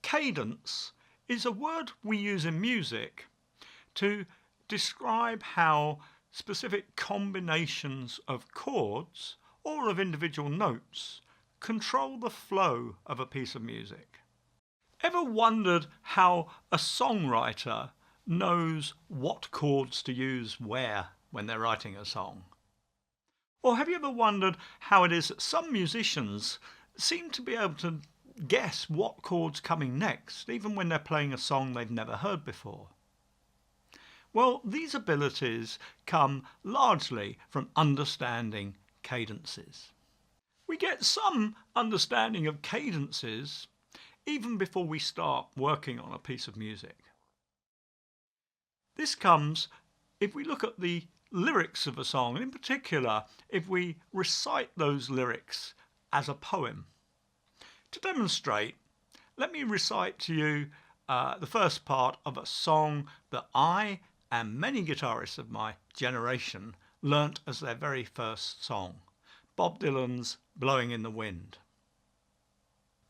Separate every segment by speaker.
Speaker 1: Cadence is a word we use in music to describe how specific combinations of chords or of individual notes control the flow of a piece of music. Ever wondered how a songwriter knows what chords to use where when they're writing a song? Or have you ever wondered how it is that some musicians seem to be able to guess what chord's coming next, even when they're playing a song they've never heard before? Well, these abilities come largely from understanding cadences. We get some understanding of cadences even before we start working on a piece of music. This comes if we look at the lyrics of a song, and in particular if we recite those lyrics as a poem. To demonstrate, let me recite to you the first part of a song that I and many guitarists of my generation learnt as their very first song, Bob Dylan's Blowing in the Wind.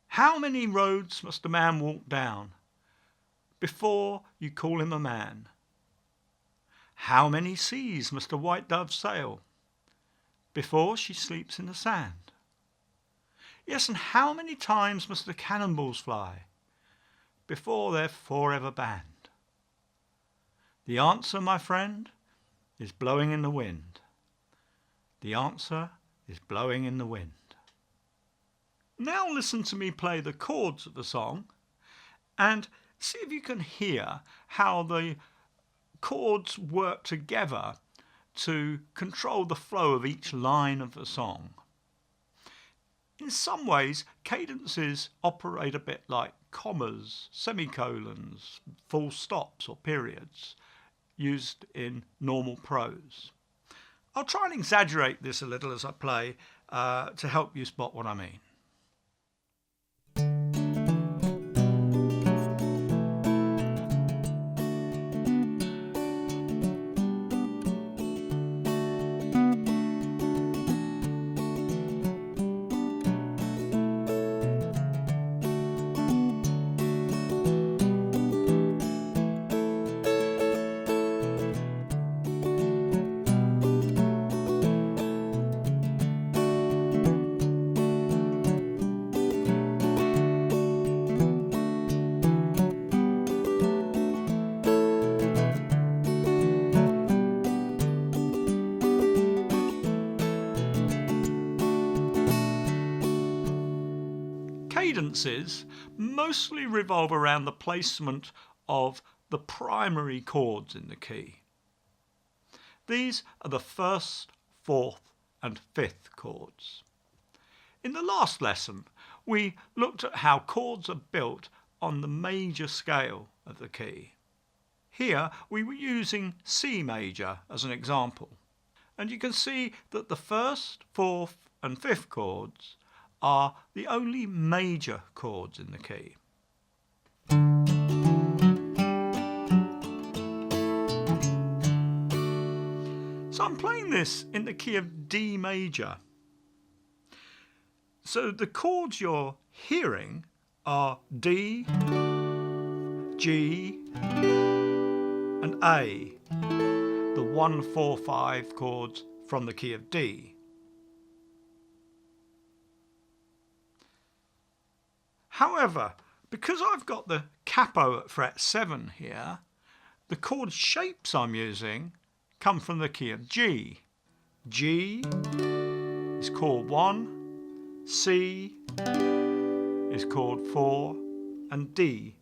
Speaker 1: How many roads must a man walk down before you call him a man? How many seas must a white dove sail before she sleeps in the sand? Yes, and how many times must the cannonballs fly before they're forever banned? The answer, my friend, is blowing in the wind. The answer is blowing in the wind. Now listen to me play the chords of the song and see if you can hear how the chords work together to control the flow of each line of the song. In some ways, cadences operate a bit like commas, semicolons, full stops or periods used in normal prose. I'll try and exaggerate this a little as I play to help you spot what I mean. Cadences mostly revolve around the placement of the primary chords in the key. These are the first, fourth and fifth chords. In the last lesson, we looked at how chords are built on the major scale of the key. Here we were using C major as an example, and you can see that the first, fourth and fifth chords are the only major chords in the key. So I'm playing this in the key of D major. So the chords you're hearing are D, G and A, the 1, 4, 5 chords from the key of D. However, because I've got the capo at fret 7 here, the chord shapes I'm using come from the key of G. G is chord 1, C is chord 4, and D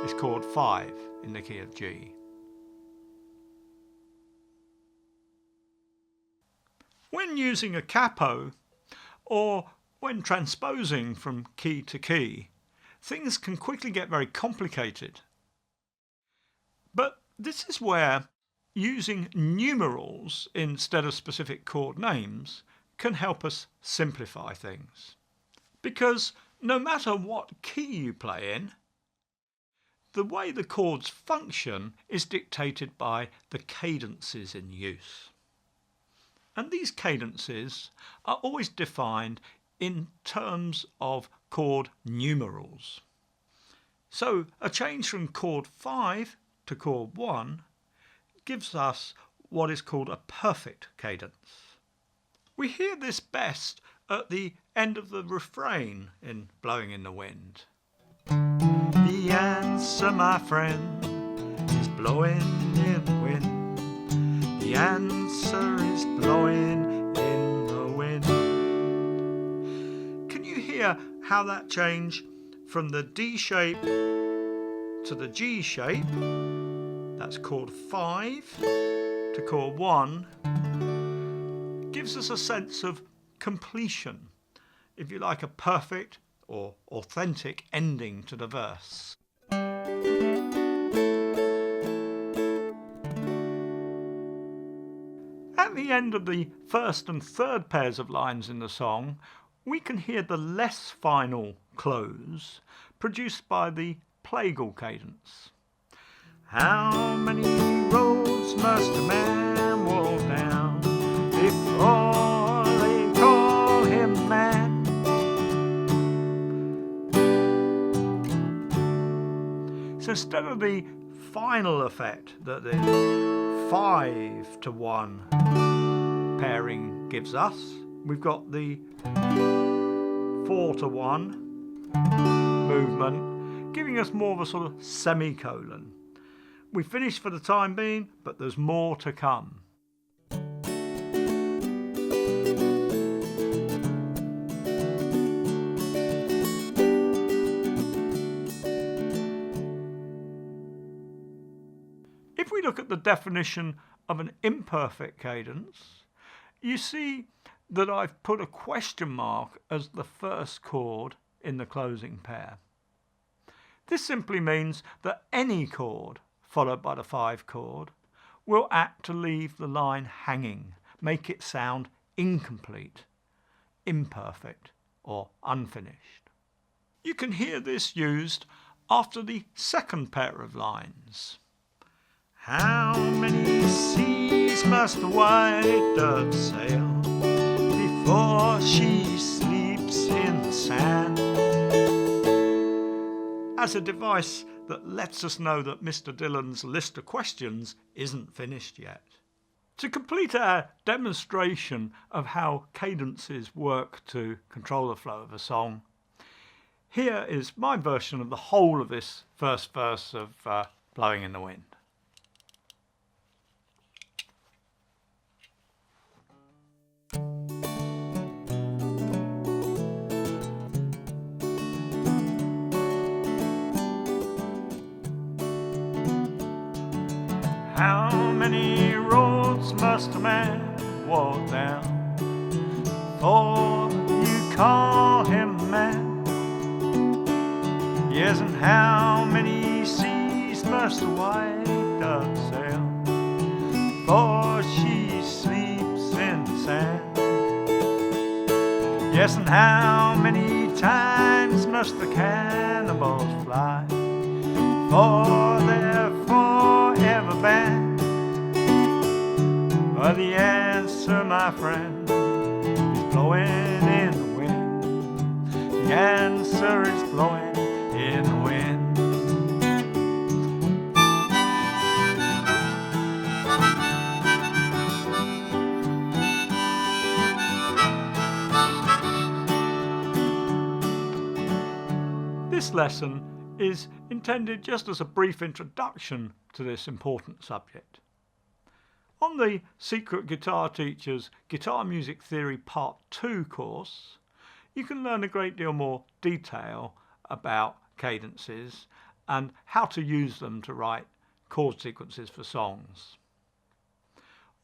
Speaker 1: is chord 5 in the key of G. When using a capo, or when transposing from key to key, things can quickly get very complicated. But this is where using numerals instead of specific chord names can help us simplify things. Because no matter what key you play in, the way the chords function is dictated by the cadences in use. And these cadences are always defined in terms of chord numerals. So a change from chord 5 to chord 1 gives us what is called a perfect cadence. We hear this best at the end of the refrain in Blowing in the Wind. The answer, my friend, is blowing in the wind. The answer is blowing in the wind. Can you hear how that change from the D shape to the G shape, that's chord 5, to chord 1, gives us a sense of completion, if you like, a perfect or authentic ending to the verse. At the end of the first and third pairs of lines in the song, we can hear the less final close produced by the plagal cadence. How many roads must a man walk down before they call him man? So instead of the final effect that the 5 to 1 pairing gives us, we've got the 4 to 1 movement, giving us more of a sort of semicolon. We finished for the time being, but there's more to come. If we look at the definition of an imperfect cadence, you see that I've put a question mark as the first chord in the closing pair. This simply means that any chord followed by the 5 chord will act to leave the line hanging, make it sound incomplete, imperfect, or unfinished. You can hear this used after the second pair of lines. How many seas must the white dove sail before she sleeps in the sand? As a device that lets us know that Mr. Dylan's list of questions isn't finished yet. To complete our demonstration of how cadences work to control the flow of a song, here is my version of the whole of this first verse of Blowing in the Wind. How many roads must a man walk down before you call him man? Yes, and how many seas must a white dove sail before she sleeps in the sand? Yes, and how many times must the cannonballs fly before they're forever banned? Well, the answer, my friend, is blowing in the wind. The answer is blowing in the wind. This lesson is intended just as a brief introduction to this important subject. On the Secret Guitar Teacher's Guitar Music Theory Part 2 course, you can learn a great deal more detail about cadences and how to use them to write chord sequences for songs.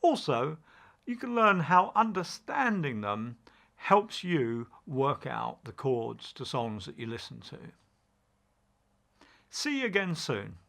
Speaker 1: Also, you can learn how understanding them helps you work out the chords to songs that you listen to. See you again soon.